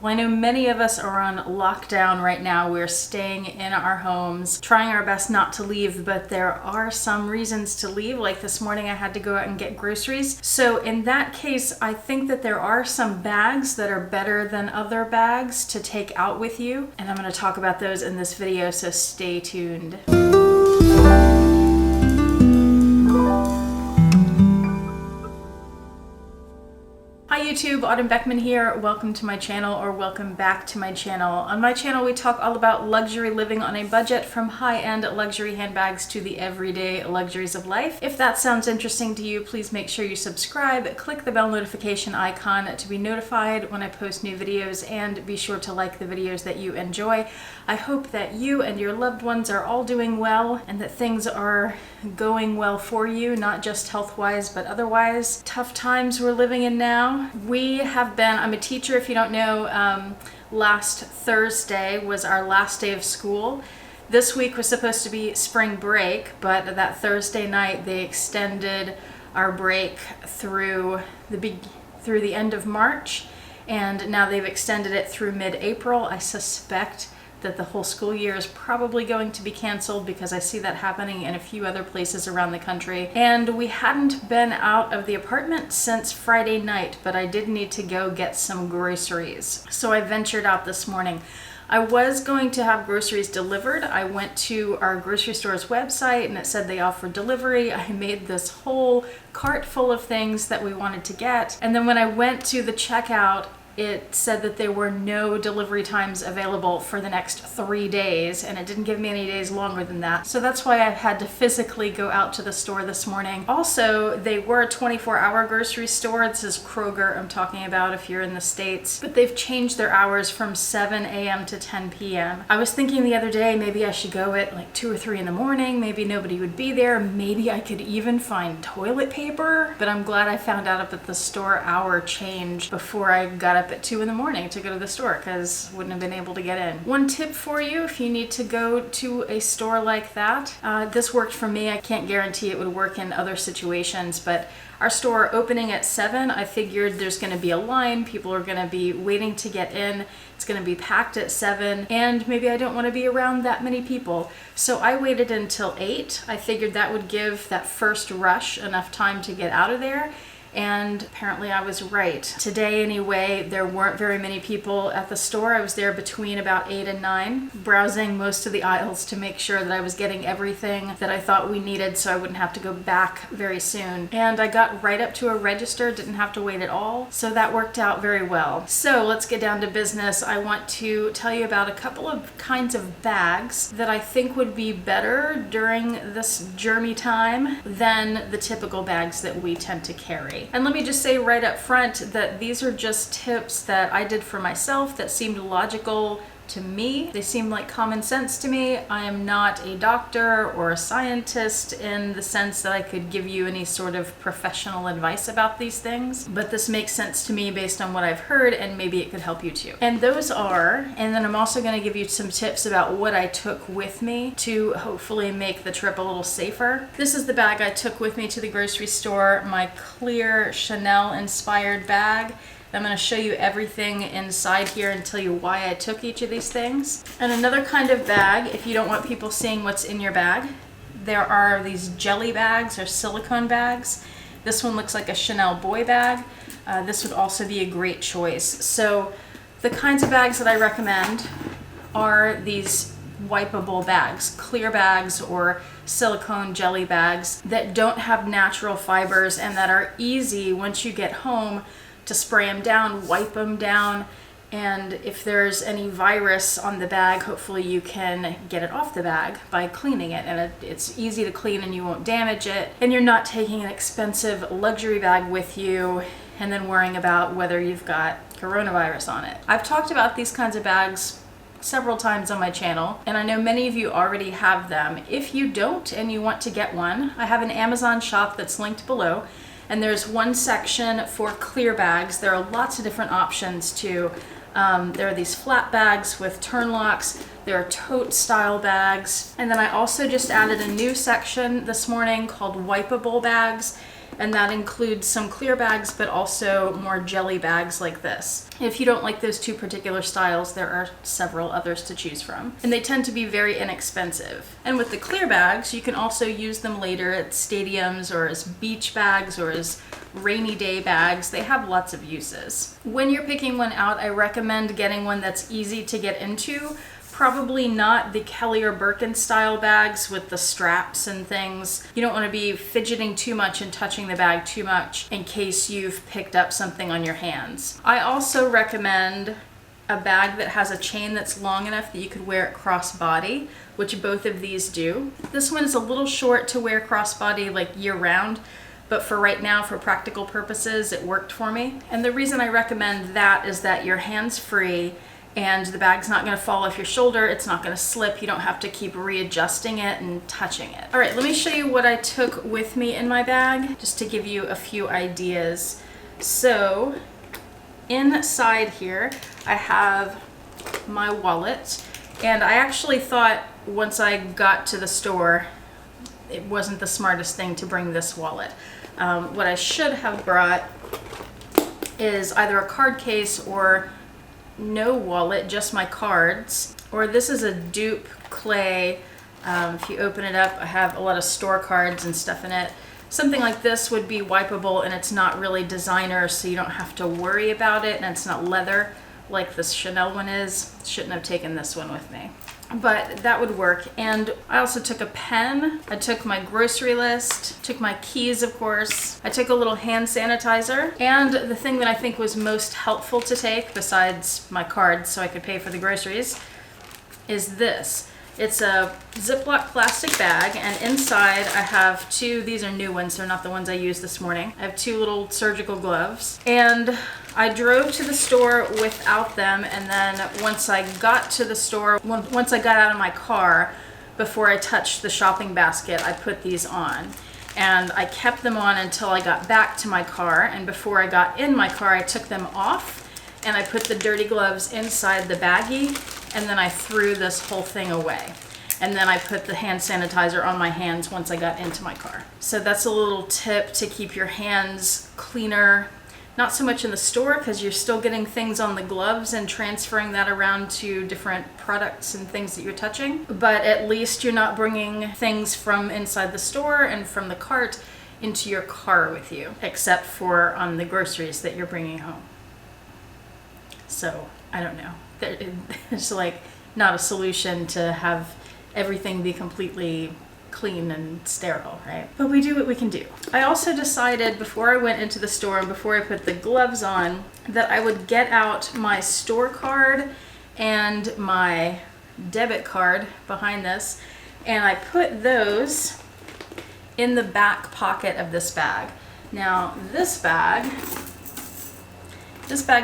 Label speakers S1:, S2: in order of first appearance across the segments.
S1: Well, I know many of us are on lockdown right now. We're staying in our homes, trying our best not to leave, but there are some reasons to leave. Like this morning, I had to go out and get groceries. So in that case, I think that there are some bags that are better than other bags to take out with you. And I'm going to talk about those in this video, so stay tuned. Hi YouTube, Autumn Beckman here. Welcome to my channel, or welcome back to my channel. On my channel, we talk all about luxury living on a budget, from high-end luxury handbags to the everyday luxuries of life. If that sounds interesting to you, please make sure you subscribe, click the bell notification icon to be notified when I post new videos, and be sure to like the videos that you enjoy. I hope that you and your loved ones are all doing well, and that things are going well for you, not just health-wise, but otherwise. Tough times we're living in now. I'm a teacher, if you don't know. Last Thursday was our last day of school. This week was supposed to be spring break, but that Thursday night they extended our break through the end of March, and now they've extended it through mid-April. I suspect that the whole school year is probably going to be canceled, because I see that happening in a few other places around the country. And we hadn't been out of the apartment since Friday night, but I did need to go get some groceries. So I ventured out this morning. I was going to have groceries delivered. I went to our grocery store's website and it said they offer delivery. I made this whole cart full of things that we wanted to get. And then when I went to the checkout, it said that there were no delivery times available for the next 3 days, and it didn't give me any days longer than that. So that's why I had to physically go out to the store this morning. Also, they were a 24-hour grocery store. This is Kroger I'm talking about if you're in the States. But they've changed their hours from 7 a.m. to 10 p.m. I was thinking the other day maybe I should go at like 2 or 3 in the morning. Maybe nobody would be there. Maybe I could even find toilet paper. But I'm glad I found out about the store hour change before I got up at 2 in the morning to go to the store, because wouldn't have been able to get in. One tip for you if you need to go to a store like that, this worked for me. I can't guarantee it would work in other situations, but our store opening at 7, I figured there's going to be a line, people are going to be waiting to get in, it's going to be packed at 7, and maybe I don't want to be around that many people. So I waited until 8. I figured that would give that first rush enough time to get out of there. And apparently I was right. Today anyway, there weren't very many people at the store. I was there between about 8 and 9, browsing most of the aisles to make sure that I was getting everything that I thought we needed so I wouldn't have to go back very soon. And I got right up to a register, didn't have to wait at all. So that worked out very well. So let's get down to business. I want to tell you about a couple of kinds of bags that I think would be better during this germy time than the typical bags that we tend to carry. And let me just say right up front that these are just tips that I did for myself that seemed logical to me. They seem like common sense to me. I am not a doctor or a scientist in the sense that I could give you any sort of professional advice about these things, but this makes sense to me based on what I've heard, and maybe it could help you too. And those are, and then I'm also going to give you some tips about what I took with me to hopefully make the trip a little safer. This is the bag I took with me to the grocery store, my clear Chanel inspired bag. I'm going to show you everything inside here and tell you why I took each of these things. And another kind of bag, if you don't want people seeing what's in your bag, there are these jelly bags or silicone bags. This one looks like a Chanel boy bag. This would also be a great choice. So the kinds of bags that I recommend are these wipeable bags, clear bags or silicone jelly bags that don't have natural fibers and that are easy once you get home to spray them down, wipe them down, and if there's any virus on the bag, hopefully you can get it off the bag by cleaning it, and it's easy to clean and you won't damage it, and you're not taking an expensive luxury bag with you and then worrying about whether you've got coronavirus on it. I've talked about these kinds of bags several times on my channel, and I know many of you already have them. If you don't and you want to get one, I have an Amazon shop that's linked below. And there's one section for clear bags. There are lots of different options too. There are these flat bags with turn locks. There are tote style bags. And then I also just added a new section this morning called wipeable bags. and that includes some clear bags, but also more jelly bags like this. If you don't like those two particular styles, there are several others to choose from, and they tend to be very inexpensive. And with the clear bags, you can also use them later at stadiums or as beach bags or as rainy day bags. They have lots of uses. When you're picking one out, I recommend getting one that's easy to get into. Probably not the Kelly or Birkin style bags with the straps and things. You don't want to be fidgeting too much and touching the bag too much in case you've picked up something on your hands. I also recommend a bag that has a chain that's long enough that you could wear it crossbody, which both of these do. This one is a little short to wear crossbody like year round, but for right now, for practical purposes, it worked for me. And the reason I recommend that is that you're hands-free and the bag's not going to fall off your shoulder, it's not going to slip, you don't have to keep readjusting it and touching it. All right, let me show you what I took with me in my bag, just to give you a few ideas. So, inside here, I have my wallet, and I actually thought once I got to the store, it wasn't the smartest thing to bring this wallet. What I should have brought is either a card case or no wallet, just my cards. Or this is a dupe clay. If you open it up, I have a lot of store cards and stuff in it. Something like this would be wipeable, and it's not really designer, so you don't have to worry about it, and it's not leather like this Chanel one is. Shouldn't have taken this one with me, but that would work. And I also took a pen, I took my grocery list, took my keys, of course, I took a little hand sanitizer, and the thing that I think was most helpful to take, besides my card so I could pay for the groceries, is this. It's a Ziploc plastic bag, and inside I have two, these are new ones, they're not the ones I used this morning. I have two little surgical gloves, and I drove to the store without them, and then once I got to the store, once I got out of my car, before I touched the shopping basket, I put these on. And I kept them on until I got back to my car, and before I got in my car, I took them off, and I put the dirty gloves inside the baggie, and then I threw this whole thing away. And then I put the hand sanitizer on my hands once I got into my car. So that's a little tip to keep your hands cleaner. Not so much in the store, because you're still getting things on the gloves and transferring that around to different products and things that you're touching. But at least you're not bringing things from inside the store and from the cart into your car with you, except for on the groceries that you're bringing home. So, I don't know. It's like not a solution to have everything be completely clean and sterile, right? But we do what we can do. I also decided before I went into the store and before I put the gloves on that I would get out my store card and my debit card behind this, and I put those in the back pocket of this bag. Now this bag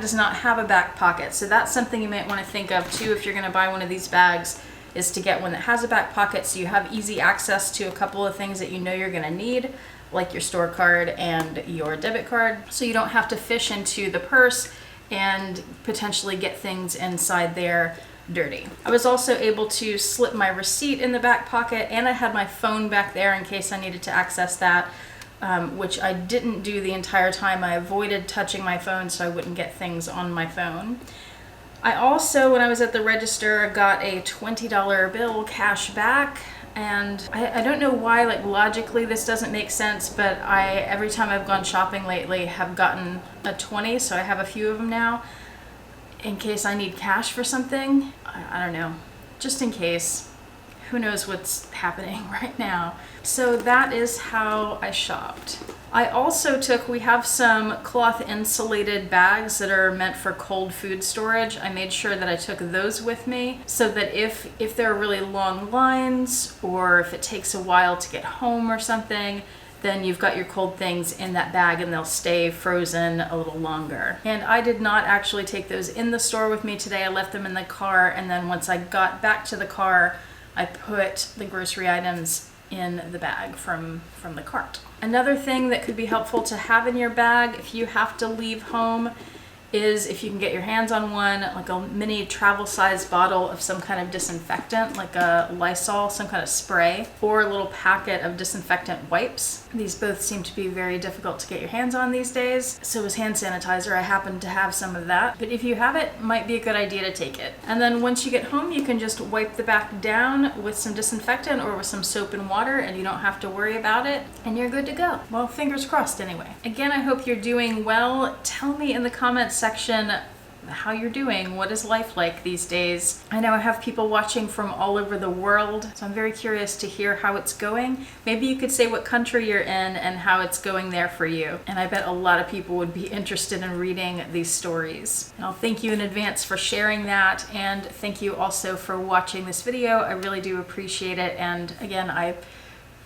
S1: does not have a back pocket, so that's something you might want to think of too if you're going to buy one of these bags, is to get one that has a back pocket so you have easy access to a couple of things that you know you're going to need, like your store card and your debit card, so you don't have to fish into the purse and potentially get things inside there dirty. I was also able to slip my receipt in the back pocket, and I had my phone back there in case I needed to access that, which I didn't do the entire time. I avoided touching my phone so I wouldn't get things on my phone. I also, when I was at the register, got a $20 bill cash back, and I don't know why, like logically this doesn't make sense, but every time I've gone shopping lately have gotten a 20, so I have a few of them now in case I need cash for something. I don't know, just in case. Who knows what's happening right now. So that is how I shopped. I also took, we have some cloth insulated bags that are meant for cold food storage. I made sure that I took those with me so that if there are really long lines or if it takes a while to get home or something, then you've got your cold things in that bag and they'll stay frozen a little longer. And I did not actually take those in the store with me today. I left them in the car, and then once I got back to the car, I put the grocery items in the bag from the cart. Another thing that could be helpful to have in your bag if you have to leave home is if you can get your hands on one, like a mini travel size bottle of some kind of disinfectant, like a Lysol, some kind of spray, or a little packet of disinfectant wipes. These both seem to be very difficult to get your hands on these days. So is hand sanitizer. I happen to have some of that, but if you have it, it might be a good idea to take it. And then once you get home, you can just wipe the back down with some disinfectant or with some soap and water, and you don't have to worry about it, and you're good to go. Well, fingers crossed anyway. Again, I hope you're doing well. Tell me in the comments section how you're doing. What is life like these days? I know I have people watching from all over the world, so I'm very curious to hear how it's going. Maybe you could say what country you're in and how it's going there for you. And I bet a lot of people would be interested in reading these stories. And I'll thank you in advance for sharing that, and thank you also for watching this video. I really do appreciate it, and again, I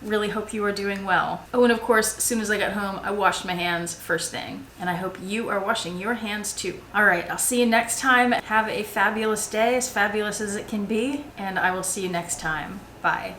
S1: really hope you are doing well. Oh, and of course, as soon as I got home, I washed my hands first thing, and I hope you are washing your hands too. All right, I'll see you next time. Have a fabulous day, as fabulous as it can be, and I will see you next time. Bye.